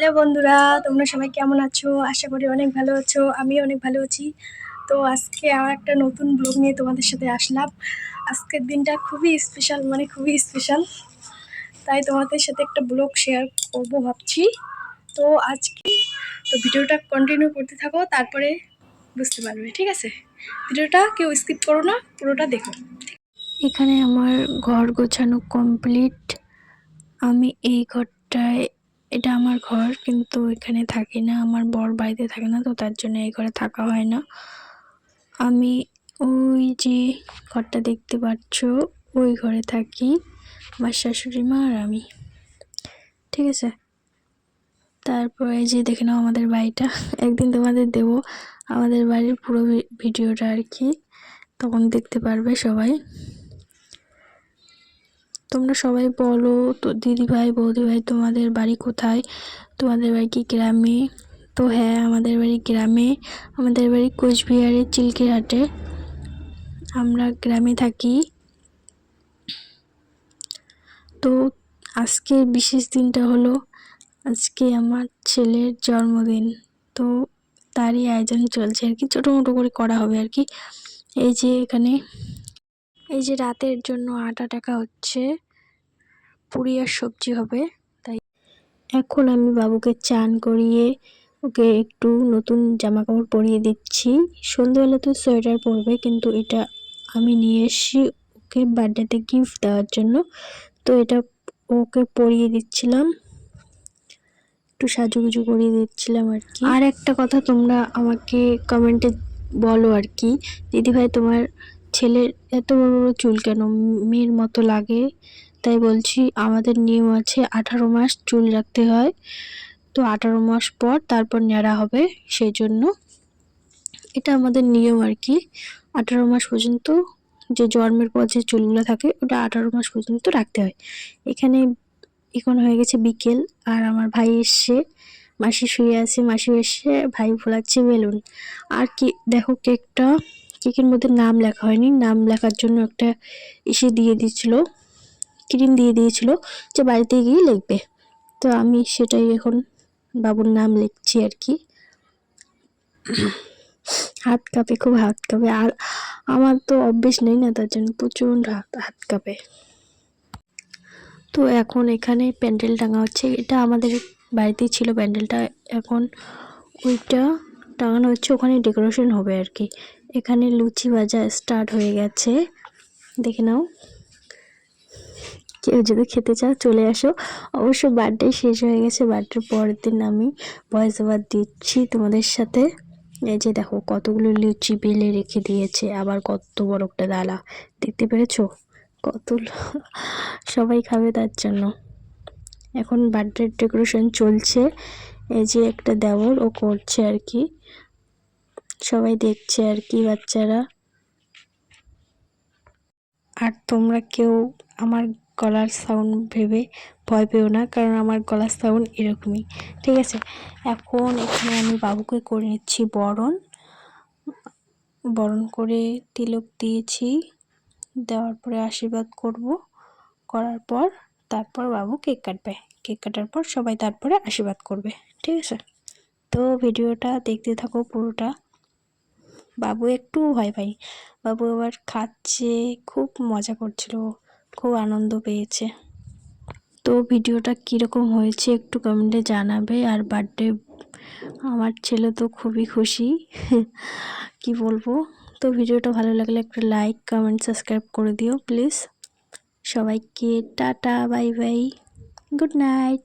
Hello বন্ধুরা, তোমরা সবাই কেমন আছো? আশা করি অনেক ভালো আছো। আমি অনেক ভালো আছি। তো আজকে আমার একটা নতুন ব্লগ নিয়ে তোমাদের সাথে আসলাম। আজকের দিনটা খুবই স্পেশাল, মানে খুবই স্পেশাল। তাই তোমাদের সাথে একটা ব্লগ শেয়ার করবো ভাবছি। তো আজকে ভিডিওটা কন্টিনিউ করতে থাকো, তারপরে বুঝতে পারবে, ঠিক আছে? ভিডিওটা কেউ স্কিপ করো না, পুরোটা দেখো। এখানে আমার ঘর গোছানো কমপ্লিট। আমি এই ঘরটায়, এটা আমার ঘর, কিন্তু এখানে থাকি না। আমার বর বাড়িতে থাকে না, তো তার জন্য এই ঘরে থাকা হয় না। আমি ওই যে ঘরটা দেখতে পাচ্ছ, ওই ঘরে থাকি, আমার শাশুড়ি মা আর আমি, ঠিক আছে? তারপরে যে দেখে নাও আমাদের বাড়িটা। একদিন তোমাদের দেবো আমাদের বাড়ির পুরো ভিডিওটা আর কি, তখন দেখতে পারবে সবাই। তোমরা সবাই বলো তো, দিদি ভাই বৌদি ভাই, তোমাদের বাড়ি কোথায়? তোমাদের বাড়ি কি গ্রামে? তো হ্যাঁ, আমাদের বাড়ি গ্রামে। আমাদের বাড়ি কোচবিহারের চিলকিরহাটে। আমরা গ্রামে থাকি। তো আজকের বিশেষ দিনটা হলো, আজকে আমার ছেলের জন্মদিন। তো তারই আয়োজন চলছে আর কি, ছোটো মোটো করে করা হবে আর কি। এই যে এখানে, এই যে রাতের জন্য আটা টাকা হচ্ছে, পুরি আর সবজি হবে। তাই এখন আমি বাবুকে চান করিয়ে ওকে একটু নতুন জামা কাপড় পরিয়ে দিচ্ছি। সন্ধ্যেবেলা তো সোয়েটার পরবে, কিন্তু এটা আমি নিয়ে এসেছি ওকে বার্থডেতে গিফট দেওয়ার জন্য। তো এটা ওকে পরিয়ে দিচ্ছিলাম, একটু সাজুগুজু করিয়ে দিচ্ছিলাম আর কি। আর একটা কথা, তোমরা আমাকে কমেন্টে বলো আর কি, দিদিভাই তোমার ছেলের এত বড় বড় চুল কেন? মেয়ের মতো লাগে। তাই বলছি, আমাদের নিয়ম আছে 18 মাস চুল রাখতে হয়। তো 18 মাস পর তারপর ন্যাড়া হবে, সেই জন্য এটা আমাদের নিয়ম আর কি। 18 মাস পর্যন্ত, যে জন্মের পর যে চুলগুলো থাকে ওটা 18 মাস পর্যন্ত রাখতে হয়। এখানে এখন হয়ে গেছে বিকেল, আর আমার ভাই এসছে, মাসি শুয়ে আছে, মাসি এসে ভাই ফোলাচ্ছে বেলুন। আর কি দেখো, কেকের মধ্যে নাম লেখা হয়নি, নাম লেখার জন্য একটা ইসে দিয়ে দিয়েছিল, ক্রিম দিয়ে দিয়েছিল, যে বাড়িতে গিয়ে লিখবে। তো আমি সেটাই এখন বাবুর নাম লিখছি আর কি। হাত কাঁপে, খুব হাত কাঁপে, আর আমার তো অভ্যেস নেই না, তার জন্য প্রচণ্ড হাত কাঁপে। তো এখন এখানে প্যান্ডেল টাঙা হচ্ছে, এটা আমাদের বাড়িতেই ছিল প্যান্ডেলটা, এখন ওইটা টাঙানো হচ্ছে, ওখানে ডেকোরেশন হবে আর কি। এখানে লুচি ভাজা স্টার্ট হয়ে গেছে, দেখে নাও। কেউ যদি খেতে চাও চলে আসো। অবশ্য বার্থডে শেষ হয়ে গেছে, বার্থডের পরের দিন আমি ভয়েস ওভার দিচ্ছি তোমাদের সাথে। এই যে দেখো কতগুলো লুচি বেলে রেখে দিয়েছে, আবার কত বড় একটা ডালা, দেখতে পেরেছো? কত সবাই খাবে, তার জন্য এখন বার্থডে ডেকোরেশন চলছে। এই যে একটা দেওর, ও করছে আর কি, সবাই দেখছে আর কি, বাচ্চারা। আর তোমরা কেউ আমার গলার সাউন্ড ভেবে ভয় পেও না, কারণ আমার গলার সাউন্ড এরকমই, ঠিক আছে? এখন এখানে আমি বাবুকে করে নিচ্ছি বরণ। বরণ করে তিলক দিয়েছি, দেওয়ার পরে আশীর্বাদ করব, করার পর তারপর বাবু কেক কাটবে। কেক কাটার পর সবাই তারপরে আশীর্বাদ করবে, ঠিক আছে? তো ভিডিওটা দেখতে থাকো পুরোটা। বাবু একটু ভয় পাই, বাবু আবার খাচ্ছে, খুব মজা করছিল, খুব আনন্দ পেয়েছে। তো ভিডিওটা কীরকম হয়েছে একটু কমেন্টে জানাবে। আর বার্থডে, আমার ছেলে তো খুবই খুশি, কি বলবো। তো ভিডিওটা ভালো লাগলে একটা লাইক, কমেন্ট, সাবস্ক্রাইব করে দিও প্লিজ। সবাইকে tata, bye bye, good night.